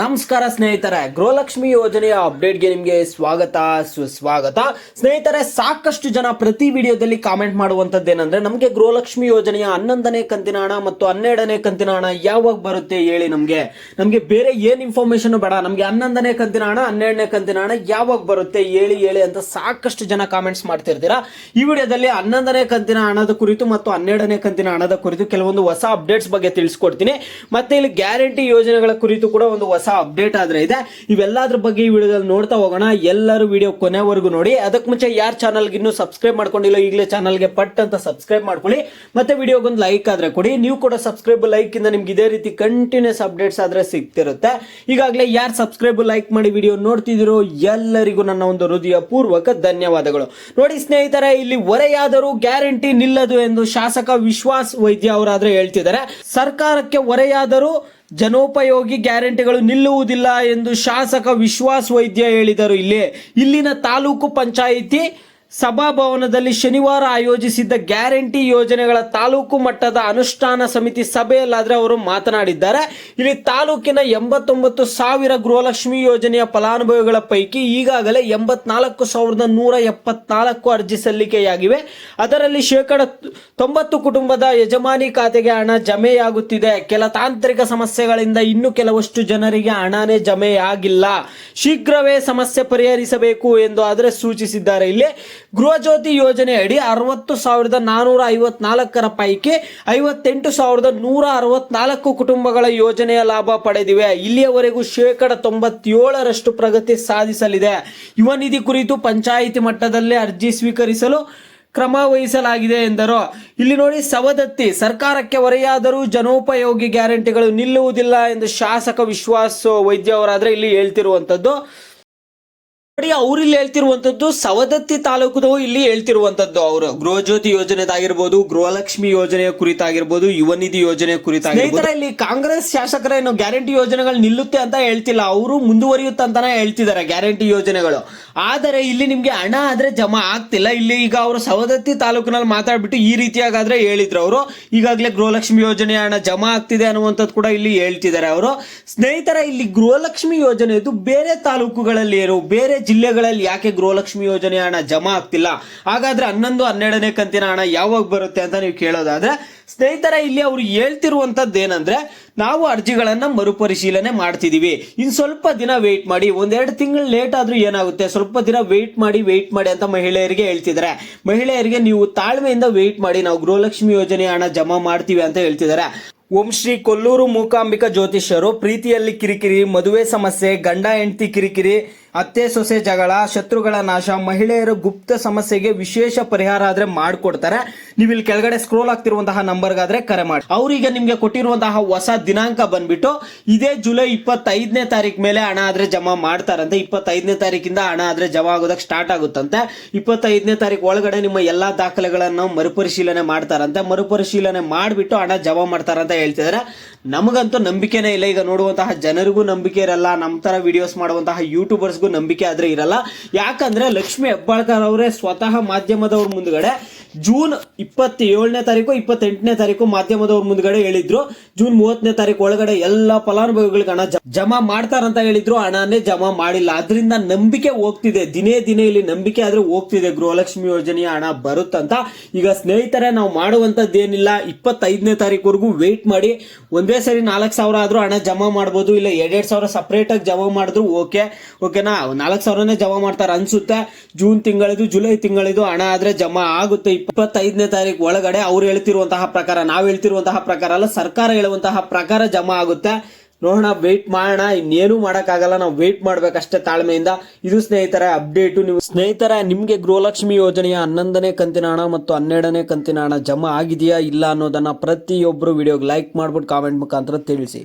ನಮಸ್ಕಾರ ಸ್ನೇಹಿತರೆ, ಗೃಹಲಕ್ಷ್ಮಿ ಯೋಜನೆಯ ಅಪ್ಡೇಟ್ಗೆ ನಿಮಗೆ ಸ್ವಾಗತ ಸುಸ್ವಾಗತ. ಸ್ನೇಹಿತರೆ, ಸಾಕಷ್ಟು ಜನ ಪ್ರತಿ ವಿಡಿಯೋದಲ್ಲಿ ಕಾಮೆಂಟ್ ಮಾಡುವಂತದ್ದೇನೆಂದ್ರೆ ನಮಗೆ ಗೃಹಲಕ್ಷ್ಮಿ ಯೋಜನೆಯ 11ನೇ ಕಂತಿನ ಹಣ ಮತ್ತು 12ನೇ ಕಂತಿನ ಹಣ ಯಾವಾಗ ಬರುತ್ತೆ ಹೇಳಿ. ನಮಗೆ ಬೇರೆ ಏನ್ ಇನ್ಫಾರ್ಮೇಶನ್ ಬೇಡ, ನಮಗೆ 11ನೇ ಕಂತಿನ ಹಣ 12ನೇ ಕಂತಿನ ಹಣ ಯಾವಾಗ ಬರುತ್ತೆ ಹೇಳಿ ಅಂತ ಸಾಕಷ್ಟು ಜನ ಕಾಮೆಂಟ್ಸ್ ಮಾಡ್ತಿರ್ತೀರಾ. ಈ ವಿಡಿಯೋದಲ್ಲಿ 11ನೇ ಕಂತಿನ ಹಣದ ಕುರಿತು ಮತ್ತು 12ನೇ ಕಂತಿನ ಹಣದ ಕುರಿತು ಕೆಲವೊಂದು ಹೊಸ ಅಪ್ಡೇಟ್ಸ್ ಬಗ್ಗೆ ತಿಳಿಸ್ಕೊಡ್ತೀನಿ. ಮತ್ತೆ ಇಲ್ಲಿ ಗ್ಯಾರಂಟಿ ಯೋಜನೆಗಳ ಕುರಿತು ಕೂಡ ಒಂದು ಹೊಸ ಅಪ್ಡೇಟ್ ಆದ್ರೆ ಇದೆ. ಇವೆಲ್ಲದ್ರ ಬಗ್ಗೆ ಈ ವಿಡಿಯೋದಲ್ಲಿ ನೋಡ್ತಾ ಹೋಗೋಣ. ಎಲ್ಲರೂ ವಿಡಿಯೋ ಕೊನೆವರೆಗೂ ನೋಡಿ. ಅದಕ್ಕೆ ಮುಂಚೆ ಯಾರು ಚಾನಲ್ಗೆ ಇನ್ನೂ ಸಬ್ಸ್ಕ್ರೈಬ್ ಮಾಡ್ಕೊಂಡಿಲ್ಲ ಈಗಲೇ ಚಾನಲ್ಗೆ ಪಟ್ ಅಂತ ಸಬ್ಸ್ಕ್ರೈಬ್ ಮಾಡ್ಕೊಳ್ಳಿ. ಮತ್ತೆ ವಿಡಿಯೋಗೊಂದು ಲೈಕ್ ಆದ್ರೆ ಕೊಡಿ. ನೀವು ಕೂಡ ಸಬ್ಸ್ಕ್ರೈಬ್ ಲೈಕ್ ಇಂದ ನಿಮ್ಗೆ ಇದೇ ರೀತಿ ಕಂಟಿನ್ಯೂಸ್ ಅಪ್ಡೇಟ್ಸ್ ಆದ್ರೆ ಸಿಗ್ತಿರುತ್ತೆ. ಈಗಾಗಲೇ ಯಾರು ಸಬ್ಸ್ಕ್ರೈಬ್ ಲೈಕ್ ಮಾಡಿ ವಿಡಿಯೋ ನೋಡ್ತಿದ್ದೀರೋ ಎಲ್ಲರಿಗೂ ನನ್ನ ಒಂದು ಹೃದಯ ಪೂರ್ವಕ ಧನ್ಯವಾದಗಳು. ನೋಡಿ ಸ್ನೇಹಿತರೆ, ಇಲ್ಲಿ ಹೊರೆಯಾದರೂ ಗ್ಯಾರಂಟಿ ನಿಲ್ಲದು ಎಂದು ಶಾಸಕ ವಿಶ್ವಾಸ್ ವೈದ್ಯ ಅವರಾದ್ರೆ ಹೇಳ್ತಿದ್ದಾರೆ. ಸರ್ಕಾರಕ್ಕೆ ಹೊರೆಯಾದರೂ ಜನೋಪಯೋಗಿ ಗ್ಯಾರಂಟಿಗಳು ನಿಲ್ಲುವುದಿಲ್ಲ ಎಂದು ಶಾಸಕ ವಿಶ್ವಾಸ್ ವೈದ್ಯ ಹೇಳಿದರು. ಇಲ್ಲಿನ ತಾಲೂಕು ಪಂಚಾಯಿತಿ ಸಭಾಭವನದಲ್ಲಿ ಶನಿವಾರ ಆಯೋಜಿಸಿದ್ದ ಗ್ಯಾರಂಟಿ ಯೋಜನೆಗಳ ತಾಲೂಕು ಮಟ್ಟದ ಅನುಷ್ಠಾನ ಸಮಿತಿ ಸಭೆಯಲ್ಲಾದ್ರೆ ಅವರು ಮಾತನಾಡಿದ್ದಾರೆ. ಇಲ್ಲಿ ತಾಲೂಕಿನ 89,000 ಗೃಹಲಕ್ಷ್ಮಿ ಯೋಜನೆಯ ಫಲಾನುಭವಿಗಳ ಪೈಕಿ ಈಗಾಗಲೇ 84,174 ಅರ್ಜಿ ಸಲ್ಲಿಕೆಯಾಗಿವೆ. ಅದರಲ್ಲಿ 90% ಕುಟುಂಬದ ಯಜಮಾನಿ ಖಾತೆಗೆ ಹಣ ಜಮೆಯಾಗುತ್ತಿದೆ. ಕೆಲ ತಾಂತ್ರಿಕ ಸಮಸ್ಯೆಗಳಿಂದ ಇನ್ನು ಕೆಲವಷ್ಟು ಜನರಿಗೆ ಹಣನೇ ಜಮೆಯಾಗಿಲ್ಲ. ಶೀಘ್ರವೇ ಸಮಸ್ಯೆ ಪರಿಹರಿಸಬೇಕು ಎಂದು ಆದರೆ ಸೂಚಿಸಿದ್ದಾರೆ. ಇಲ್ಲಿ ಗೃಹ ಜ್ಯೋತಿ ಯೋಜನೆ ಅಡಿ 60,454 ಪೈಕಿ 58,164 ಕುಟುಂಬಗಳ ಯೋಜನೆಯ ಲಾಭ ಪಡೆದಿವೆ. ಇಲ್ಲಿಯವರೆಗೂ 97% ಪ್ರಗತಿ ಸಾಧಿಸಲಿದೆ. ಯುವ ನಿಧಿ ಕುರಿತು ಪಂಚಾಯಿತಿ ಮಟ್ಟದಲ್ಲೇ ಅರ್ಜಿ ಸ್ವೀಕರಿಸಲು ಕ್ರಮ ವಹಿಸಲಾಗಿದೆ ಎಂದರು. ಇಲ್ಲಿ ನೋಡಿ, ಸವದತ್ತಿ ಸರ್ಕಾರಕ್ಕೆ ಹೊರೆಯಾದರೂ ಜನೋಪಯೋಗಿ ಗ್ಯಾರಂಟಿಗಳು ನಿಲ್ಲುವುದಿಲ್ಲ ಎಂದು ಶಾಸಕ ವಿಶ್ವಾಸ್ ವೈದ್ಯ ಅವರಾದ್ರೆ ಇಲ್ಲಿ ಹೇಳ್ತಿರುವಂತದ್ದು. ನೋಡಿ, ಅವ್ರು ಇಲ್ಲಿ ಹೇಳ್ತಿರುವಂತದ್ದು ಸವದತ್ತಿ ತಾಲೂಕು ಇಲ್ಲಿ ಹೇಳ್ತಿರುವಂತದ್ದು. ಅವರು ಗೃಹ ಜ್ಯೋತಿ ಯೋಜನೆದಾಗಿರ್ಬೋದು, ಗೃಹಲಕ್ಷ್ಮಿ ಯೋಜನೆಯ ಕುರಿತಾಗಿರ್ಬೋದು, ಯುವ ನಿಧಿ ಯೋಜನೆ ಕುರಿತಾಗಿರ್ಬೋದು. ಇಲ್ಲಿ ಕಾಂಗ್ರೆಸ್ ಶಾಸಕರೇನು ಗ್ಯಾರಂಟಿ ಯೋಜನೆಗಳು ನಿಲ್ಲುತ್ತೆ ಅಂತ ಹೇಳ್ತಿಲ್ಲ, ಅವರು ಮುಂದುವರಿಯುತ್ತಂತಾನೆ ಹೇಳ್ತಿದ್ದಾರೆ ಗ್ಯಾರಂಟಿ ಯೋಜನೆಗಳು. ಆದರೆ ಇಲ್ಲಿ ನಿಮ್ಗೆ ಹಣ ಆದ್ರೆ ಜಮಾ ಆಗ್ತಿಲ್ಲ. ಇಲ್ಲಿ ಈಗ ಅವರು ಸವದತ್ತಿ ತಾಲೂಕಿನಲ್ಲಿ ಮಾತಾಡ್ಬಿಟ್ಟು ಈ ರೀತಿಯಾಗಾದ್ರೆ ಹೇಳಿದ್ರು. ಅವರು ಈಗಾಗಲೇ ಗೃಹಲಕ್ಷ್ಮಿ ಯೋಜನೆಯ ಹಣ ಜಮಾ ಆಗ್ತಿದೆ ಅನ್ನುವಂಥದ್ದು ಕೂಡ ಇಲ್ಲಿ ಹೇಳ್ತಿದ್ದಾರೆ ಅವರು. ಸ್ನೇಹಿತರ, ಇಲ್ಲಿ ಗೃಹಲಕ್ಷ್ಮಿ ಯೋಜನೆ ಇದು ಬೇರೆ ತಾಲೂಕುಗಳಲ್ಲಿ ಬೇರೆ ಜಿಲ್ಲೆಗಳಲ್ಲಿ ಯಾಕೆ ಗೃಹಲಕ್ಷ್ಮಿ ಯೋಜನೆ ಹಣ ಜಮಾ ಆಗ್ತಿಲ್ಲ, ಹಾಗಾದ್ರೆ 11, 12ನೇ ಕಂತಿನ ಹಣ ಯಾವಾಗ ಬರುತ್ತೆ ಅಂತ ನೀವು ಕೇಳೋದಾದ್ರೆ, ಸ್ನೇಹಿತರ ಇಲ್ಲಿ ಅವರು ಹೇಳ್ತಿರುವಂತದ್ದು ಏನಂದ್ರೆ, ನಾವು ಅರ್ಜಿಗಳನ್ನ ಮರುಪರಿಶೀಲನೆ ಮಾಡ್ತಿದೀವಿ, ಇನ್ ಸ್ವಲ್ಪ ದಿನ ವೇಟ್ ಮಾಡಿ, 1-2 ತಿಂಗಳು ಲೇಟ್ ಆದ್ರೂ ಏನಾಗುತ್ತೆ, ಸ್ವಲ್ಪ ದಿನ ವೇಟ್ ಮಾಡಿ ಅಂತ ಮಹಿಳೆಯರಿಗೆ ಹೇಳ್ತಿದ್ದಾರೆ. ಮಹಿಳೆಯರಿಗೆ ನೀವು ತಾಳ್ಮೆಯಿಂದ ವೇಟ್ ಮಾಡಿ, ನಾವು ಗೃಹಲಕ್ಷ್ಮಿ ಯೋಜನೆ ಹಣ ಜಮಾ ಮಾಡ್ತೀವಿ ಅಂತ ಹೇಳ್ತಿದ್ದಾರೆ. ಓಂ ಶ್ರೀ ಕೊಲ್ಲೂರು ಮೂಕಾಂಬಿಕಾ ಜ್ಯೋತಿಷ್ಯರು ಪ್ರೀತಿಯಲ್ಲಿ ಕಿರಿಕಿರಿ, ಮದುವೆ ಸಮಸ್ಯೆ, ಗಂಡ ಹೆಂಡತಿ ಕಿರಿಕಿರಿ, ಅತ್ತೆ ಸೊಸೆ ಜಗಳ, ಶತ್ರುಗಳ ನಾಶ, ಮಹಿಳೆಯರ ಗುಪ್ತ ಸಮಸ್ಯೆಗೆ ವಿಶೇಷ ಪರಿಹಾರ ಆದ್ರೆ ಮಾಡ್ಕೊಡ್ತಾರೆ. ನೀವು ಇಲ್ಲಿ ಕೆಳಗಡೆ ಸ್ಕ್ರೋಲ್ ಆಗ್ತಿರುವಂತಹ ನಂಬರ್ಗಾದ್ರೆ ಕರೆ ಮಾಡಿ. ಅವ್ರೀಗ ನಿಮ್ಗೆ ಕೊಟ್ಟಿರುವಂತಹ ಹೊಸ ದಿನಾಂಕ ಬಂದ್ಬಿಟ್ಟು ಇದೇ ಜುಲೈ 25ನೇ ತಾರೀಕು ಮೇಲೆ ಹಣ ಆದ್ರೆ ಜಮಾ ಮಾಡ್ತಾರಂತೆ. 25ನೇ ತಾರೀಕಿಂದ ಹಣ ಆದ್ರೆ ಜಮಾ ಆಗೋದಕ್ಕೆ ಸ್ಟಾರ್ಟ್ ಆಗುತ್ತಂತೆ. 25ನೇ ತಾರೀಕು ಒಳಗಡೆ ನಿಮ್ಮ ಎಲ್ಲಾ ದಾಖಲೆಗಳನ್ನು ಮರುಪರಿಶೀಲನೆ ಮಾಡ್ತಾರಂತೆ. ಮರುಪರಿಶೀಲನೆ ಮಾಡಿಬಿಟ್ಟು ಹಣ ಜಮಾ ಮಾಡ್ತಾರಂತ ಹೇಳ್ತಿದ್ದಾರೆ. ನಮಗಂತೂ ನಂಬಿಕೆನೇ ಇಲ್ಲ. ಈಗ ನೋಡುವಂತಹ ಜನರಿಗೂ ನಂಬಿಕೆ ಇರಲ್ಲ, ನಮ್ಮ ತರ ವಿಡಿಯೋಸ್ ಮಾಡುವಂತಹ ಯೂಟ್ಯೂಬರ್ಸ್ ನಂಬಿಕೆ ಆದ್ರೆ ಇರಲ್ಲ. ಯಾಕಂದ್ರೆ ಲಕ್ಷ್ಮಿ ಹೆಬ್ಬಾಳ್ಕರ್ ಅವರೇ ಸ್ವತಃ ಮಾಧ್ಯಮದವ್ರ ಮುಂದ್ಗಡೆ ಜೂನ್ 27ನೇ ತಾರೀಕು 28ನೇ ತಾರೀಕು ಮಾಧ್ಯಮದವ್ರ ಮುಂದ್ಗಡೆ ಹೇಳಿದ್ರು, ಜೂನ್ 30ನೇ ತಾರೀಕು ಒಳಗಡೆ ಎಲ್ಲಾ ಫಲಾನುಭವಿಗಳಿಗೆ ಹಣ ಜಮಾ ಮಾಡ್ತಾರಂತ ಹೇಳಿದ್ರು. ಹಣನೇ ಜಮಾ ಮಾಡಿಲ್ಲ. ಅದರಿಂದ ನಂಬಿಕೆ ಹೋಗ್ತಿದೆ, ದಿನೇ ದಿನೇ ಇಲ್ಲಿ ನಂಬಿಕೆ ಆದ್ರೆ ಹೋಗ್ತಿದೆ ಗೃಹಲಕ್ಷ್ಮಿ ಯೋಜನೆಯ ಹಣ ಬರುತ್ತಂತ. ಈಗ ಸ್ನೇಹಿತರೆ, ನಾವು ಮಾಡುವಂತದ್ದೇನಿಲ್ಲ, 25ನೇ ತಾರೀಕುವರೆಗೂ ವೇಟ್ ಮಾಡಿ. ಒಂದೇ ಸರಿ 4,000 ಆದ್ರೂ ಹಣ ಜಮಾ ಮಾಡಬಹುದು, ಇಲ್ಲ 2,000 ಸಪರೇಟ್ ಆಗಿ ಜಮಾ ಮಾಡಿದ್ರು ಓಕೆನಾ. 4,000ನೇ ಜಮಾ ಮಾಡ್ತಾರೆ ಅನ್ಸುತ್ತೆ. ಜೂನ್ ತಿಂಗಳಿದು, ಜುಲೈ ತಿಂಗಳಿದು ಹಣ ಆದ್ರೆ ಜಮಾ ಆಗುತ್ತೆ 25ನೇ ತಾರೀಕು ಒಳಗಡೆ. ಅವ್ರು ಹೇಳ್ತಿರುವಂತಹ ಪ್ರಕಾರ, ನಾವು ಹೇಳ್ತಿರುವಂತಹ ಪ್ರಕಾರ ಅಲ್ಲ, ಸರ್ಕಾರ ಹೇಳುವಂತಹ ಪ್ರಕಾರ ಜಮಾ ಆಗುತ್ತೆ. ನೋಡೋಣ, ವೇಟ್ ಮಾಡೋಣ. ಇನ್ನೇನು ಮಾಡಕ್ಕಾಗಲ್ಲ, ನಾವು ವೇಟ್ ಮಾಡ್ಬೇಕಷ್ಟೇ ತಾಳ್ಮೆಯಿಂದ. ಇದು ಸ್ನೇಹಿತರ ಅಪ್ಡೇಟು. ನೀವು ಸ್ನೇಹಿತರ, ನಿಮ್ಗೆ ಗೃಹಲಕ್ಷ್ಮಿ ಯೋಜನೆಯ 11ನೇ ಕಂತಿನ ಹಣ ಮತ್ತು 12ನೇ ಕಂತಿನ ಹಣ ಜಮಾ ಆಗಿದೆಯಾ ಇಲ್ಲ ಅನ್ನೋದನ್ನ ಪ್ರತಿಯೊಬ್ರು ವಿಡಿಯೋಗೆ ಲೈಕ್ ಮಾಡ್ಬಿಟ್ಟು ಕಾಮೆಂಟ್ ಮುಖಾಂತರ ತಿಳಿಸಿ.